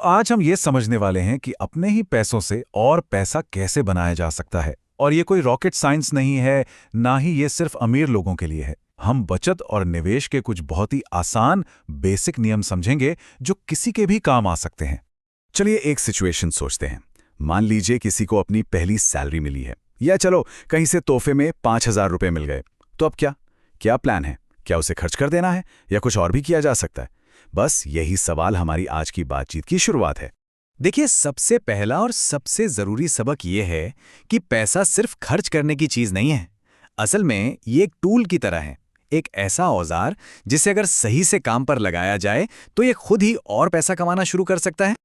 आज हम ये समझने वाले हैं कि अपने ही पैसों से और पैसा कैसे बनाया जा सकता है। और ये कोई रॉकेट साइंस नहीं है, ना ही ये सिर्फ अमीर लोगों के लिए है। हम बचत और निवेश के कुछ बहुत ही आसान बेसिक नियम समझेंगे जो किसी के भी काम आ सकते हैं। चलिए एक सिचुएशन सोचते हैं। मान लीजिए किसी को अपनी पहली सैलरी मिली है, या चलो कहीं से तोहफे में 5,000 रुपए मिल गए। तो अब क्या क्या प्लान है? क्या उसे खर्च कर देना है या कुछ और भी किया जा सकता है? बस यही सवाल हमारी आज की बातचीत की शुरुआत है। देखिए, सबसे पहला और सबसे जरूरी सबक ये है कि पैसा सिर्फ खर्च करने की चीज नहीं है। असल में ये एक टूल की तरह है, एक ऐसा औजार जिसे अगर सही से काम पर लगाया जाए तो ये खुद ही और पैसा कमाना शुरू कर सकता है।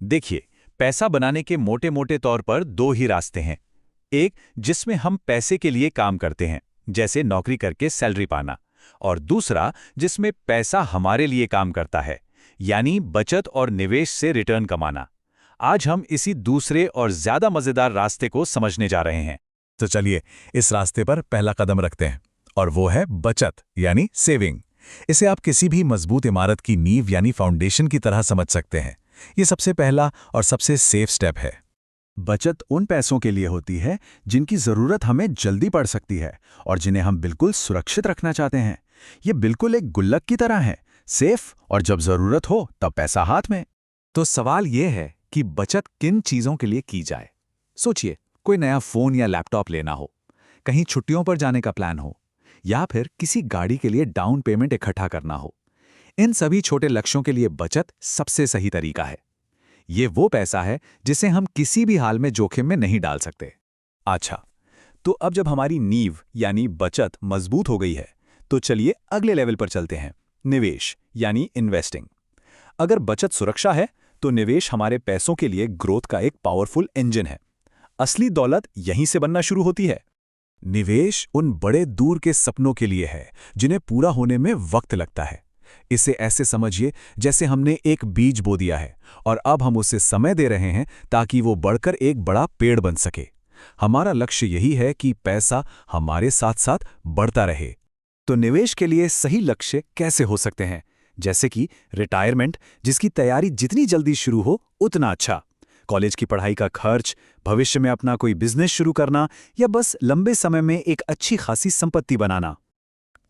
देखिए, पैसा बनाने के मोटे मोटे तौर पर दो ही रास्ते हैं। एक जिसमें हम पैसे के लिए काम करते हैं, जैसे नौकरी करके सैलरी पाना, और दूसरा जिसमें पैसा हमारे लिए काम करता है, यानी बचत और निवेश से रिटर्न कमाना। आज हम इसी दूसरे और ज्यादा मजेदार रास्ते को समझने जा रहे हैं। तो चलिए इस रास्ते पर पहला कदम रखते हैं, और वो है बचत यानी सेविंग। इसे आप किसी भी मजबूत इमारत की नींव यानी फाउंडेशन की तरह समझ सकते हैं। ये सबसे पहला और सबसे सेफ स्टेप है। बचत उन पैसों के लिए होती है जिनकी जरूरत हमें जल्दी पड़ सकती है और जिन्हें हम बिल्कुल सुरक्षित रखना चाहते हैं। ये बिल्कुल एक गुल्लक की तरह है, सेफ, और जब जरूरत हो तब पैसा हाथ में। तो सवाल ये है कि बचत किन चीजों के लिए की जाए। सोचिए, कोई नया फोन या लैपटॉप लेना हो, कहीं छुट्टियों पर जाने का प्लान हो, या फिर किसी गाड़ी के लिए डाउन पेमेंट इकट्ठा करना हो। इन सभी छोटे लक्ष्यों के लिए बचत सबसे सही तरीका है। ये वो पैसा है जिसे हम किसी भी हाल में जोखिम में नहीं डाल सकते। अच्छा, तो अब जब हमारी नींव यानी बचत मजबूत हो गई है, तो चलिए अगले लेवल पर चलते हैं, निवेश यानी इन्वेस्टिंग। अगर बचत सुरक्षा है, तो निवेश हमारे पैसों के लिए ग्रोथ का एक पावरफुल इंजन है। असली दौलत यहीं से बनना शुरू होती है। निवेश उन बड़े दूर के सपनों के लिए है जिन्हें पूरा होने में वक्त लगता है। इसे ऐसे समझिए जैसे हमने एक बीज बो दिया है और अब हम उसे समय दे रहे हैं ताकि वो बढ़कर एक बड़ा पेड़ बन सके। हमारा लक्ष्य यही है कि पैसा हमारे साथ साथ बढ़ता रहे। तो निवेश के लिए सही लक्ष्य कैसे हो सकते हैं? जैसे कि रिटायरमेंट, जिसकी तैयारी जितनी जल्दी शुरू हो उतना अच्छा, कॉलेज की पढ़ाई का खर्च, भविष्य में अपना कोई बिजनेस शुरू करना, या बस लंबे समय में एक अच्छी खासी संपत्ति बनाना।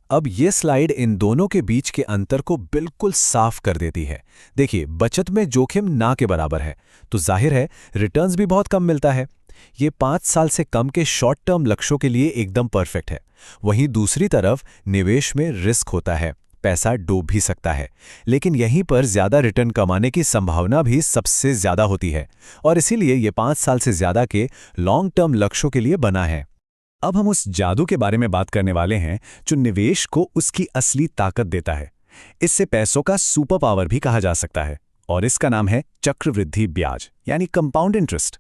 अब ये स्लाइड इन दोनों के बीच के अंतर को बिल्कुल साफ कर देती है। देखिए, बचत में जोखिम ना के बराबर है, तो जाहिर है रिटर्न्स भी बहुत कम मिलता है। ये 5 साल से कम के शॉर्ट टर्म लक्ष्यों के लिए एकदम परफेक्ट है। वहीं दूसरी तरफ निवेश में रिस्क होता है, पैसा डूब भी सकता है, लेकिन यहीं पर ज्यादा रिटर्न कमाने की संभावना भी सबसे ज्यादा होती है, और इसीलिए ये 5 साल से ज्यादा के लॉन्ग टर्म लक्ष्यों के लिए बना है। अब हम उस जादू के बारे में बात करने वाले हैं जो निवेश को उसकी असली ताकत देता है। इससे पैसों का सुपर पावर भी कहा जा सकता है, और इसका नाम है चक्रवृद्धि ब्याज यानी कंपाउंड इंटरेस्ट।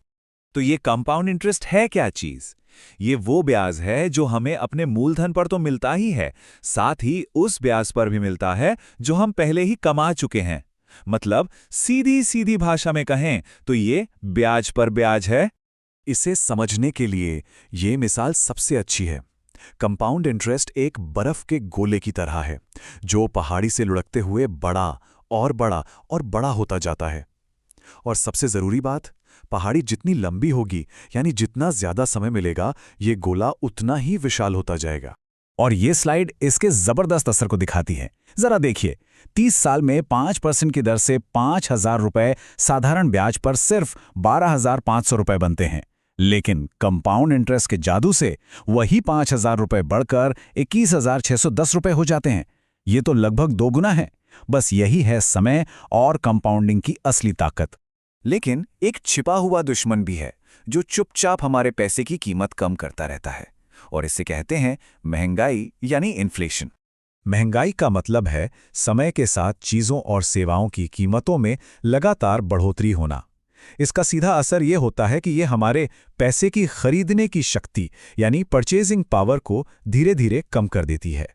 तो ये कंपाउंड इंटरेस्ट है क्या चीज? ये वो ब्याज है जो हमें अपने मूलधन पर तो मिलता ही है, साथ ही उस ब्याज पर भी मिलता है जो हम पहले ही कमा चुके हैं। मतलब सीधी सीधी भाषा में कहें तो ये ब्याज पर ब्याज है। इसे समझने के लिए ये मिसाल सबसे अच्छी है। कंपाउंड इंटरेस्ट एक बर्फ के गोले की तरह है जो पहाड़ी से लुढ़कते हुए बड़ा और बड़ा और बड़ा होता जाता है। और सबसे जरूरी बात, पहाड़ी जितनी लंबी होगी यानी जितना ज्यादा समय मिलेगा, ये गोला उतना ही विशाल होता जाएगा। और ये स्लाइड इसके जबरदस्त असर को दिखाती है। जरा देखिए, 30 साल में 5% की दर से 5,000 रुपए साधारण ब्याज पर सिर्फ 12,500 रुपए बनते हैं, लेकिन कंपाउंड इंटरेस्ट के जादू से वही 5,000 रुपए बढ़कर 21,610 रुपए हो जाते हैं। ये तो लगभग 2 गुना है। बस यही है समय और कंपाउंडिंग की असली ताकत। लेकिन एक छिपा हुआ दुश्मन भी है जो चुपचाप हमारे पैसे की कीमत कम करता रहता है, और इसे कहते हैं महंगाई यानी इन्फ्लेशन। महंगाई का मतलब है समय के साथ चीजों और सेवाओं की कीमतों में लगातार बढ़ोतरी होना। इसका सीधा असर ये होता है कि ये हमारे पैसे की खरीदने की शक्ति यानी परचेजिंग पावर को धीरे धीरे कम कर देती है।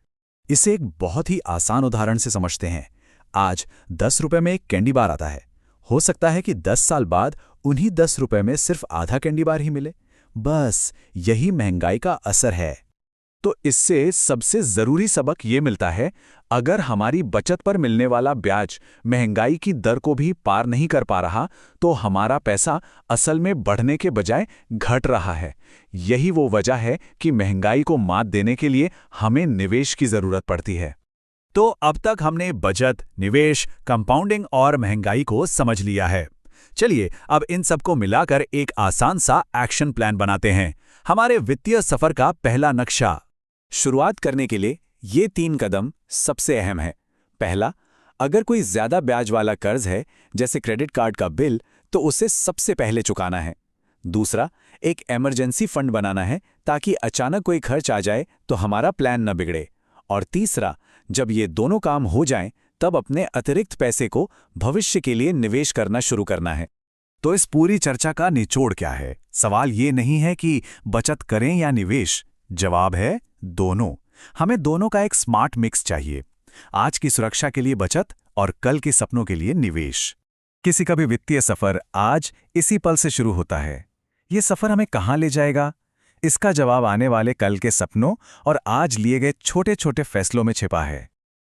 इसे एक बहुत ही आसान उदाहरण से समझते हैं। आज 10 रुपए में एक कैंडी बार आता है। हो सकता है कि 10 साल बाद उन्हीं 10 रुपए में सिर्फ आधा कैंडी बार ही मिले। बस यही महंगाई का असर है। तो इससे सबसे जरूरी सबक ये मिलता है, अगर हमारी बचत पर मिलने वाला ब्याज महंगाई की दर को भी पार नहीं कर पा रहा, तो हमारा पैसा असल में बढ़ने के बजाय घट रहा है। यही वो वजह है कि महंगाई को मात देने के लिए हमें निवेश की जरूरत पड़ती है। तो अब तक हमने बचत, निवेश, कंपाउंडिंग और महंगाई को समझ लिया है। चलिए अब इन सबको मिलाकर एक आसान सा एक्शन प्लान बनाते हैं, हमारे वित्तीय सफर का पहला नक्शा। शुरुआत करने के लिए ये 3 कदम सबसे अहम है। पहला, अगर कोई ज्यादा ब्याज वाला कर्ज है, जैसे क्रेडिट कार्ड का बिल, तो उसे सबसे पहले चुकाना है। दूसरा, एक इमरजेंसी फंड बनाना है ताकि अचानक कोई खर्च आ जाए तो हमारा प्लान न बिगड़े। और तीसरा, जब ये दोनों काम हो जाएं, तब अपने अतिरिक्त पैसे को भविष्य के लिए निवेश करना शुरू करना है। तो इस पूरी चर्चा का निचोड़ क्या है? सवाल ये नहीं है कि बचत करें या निवेश, जवाब है दोनों। हमें दोनों का एक स्मार्ट मिक्स चाहिए, आज की सुरक्षा के लिए बचत और कल के सपनों के लिए निवेश। किसी का भी वित्तीय सफर आज इसी पल से शुरू होता है। ये सफर हमें कहाँ ले जाएगा, इसका जवाब आने वाले कल के सपनों और आज लिए गए छोटे छोटे फैसलों में छिपा है।